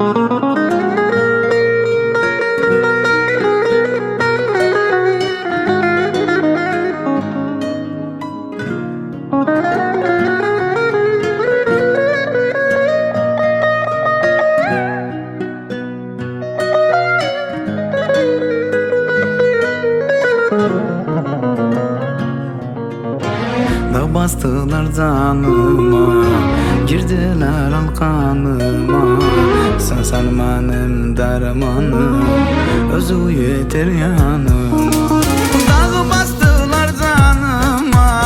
Dağ bastılar canıma, girdiler al kanıma. Sen benim dermanım, özü yeter yanıma. Dağ bastılar canıma,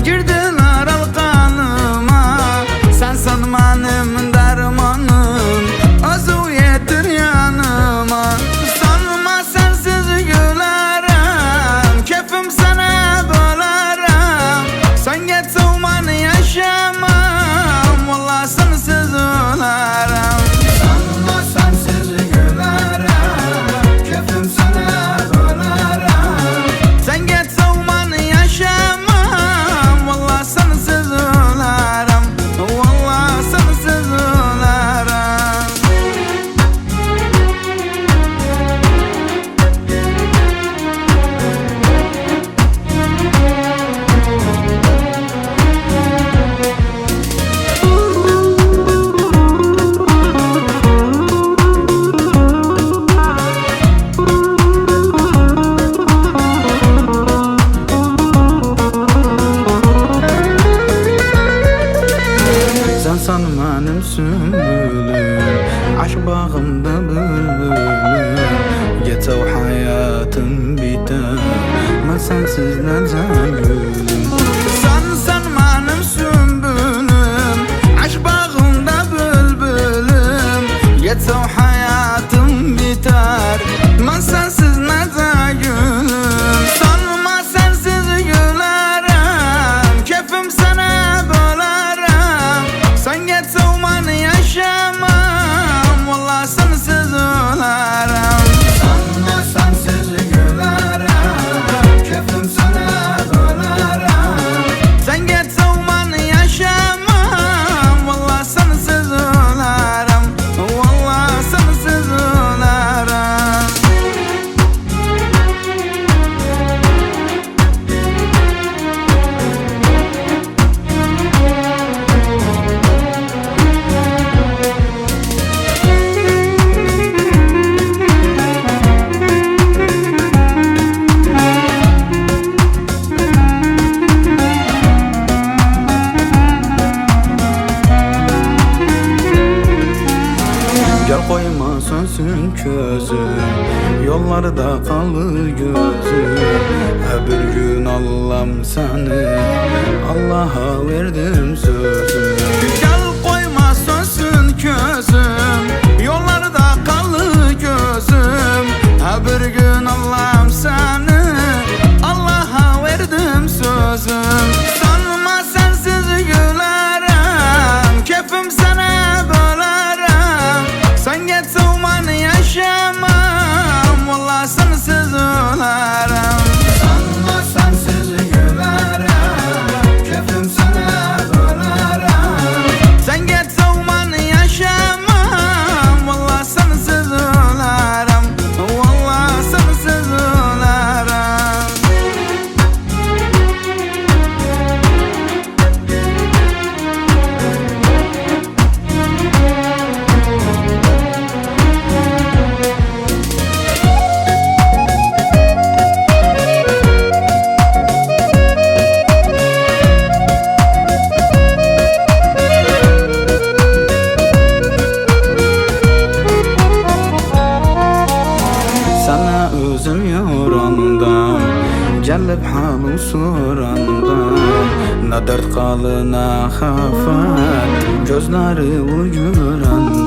girdiler al kanıma. Sen benim dermanım, özü yeter yanıma. Sanma sensiz gülerim, keyfim sana bölerim. Sen geçsen yaşamam, vallahi sensiz ölerim. Sanma sensiz gülerim, keyfim sana bölerim. Sen geçsen yaşamam, vallahi sensiz ölerim. Vallahi sensiz ölerim. Sen benim sümbülüm, aşk bağımda bülbülüm. Geçer hayatım biter, ben sensiz nereden gülüm. Sen benim sümbülüm, aşk bağımda bülbülüm. Geçer hayatım biter, ben sensiz nereden gülüm. Sanma sensiz gülerim, keyfim sana bölerim. Sen geçsen yaşamam, vallahi sensiz ölerim. Sanma sensiz gülerim, keyfim sana bölerim. Sen geçsen yaşamam, vallahi sensiz ölerim. Vallahi sensiz ölerim. Gel koyma sönsün közüm, yollarda kalır gözüm. Bir gün Allah'ım seni, Allah'a verdim sözüm. Gel koyma sönsün közüm, yollarda kalır gözüm. Bir gün Allah'ım seni, Allah'a verdim sözüm. Sanma sensiz gülerim, keyfim sana bölerim. Sen geçsen yaşamam, vallahi sensiz ölerim. Sanma sensiz gülerim, keyfim sana bölerim. Sen geçsen yaşamam, vallahi sensiz ölerim. Vallahi sensiz ölerim. Sana özüm yoranda, gelip halı soranda. Ne dert kalına hafat, gözleri uyuranda.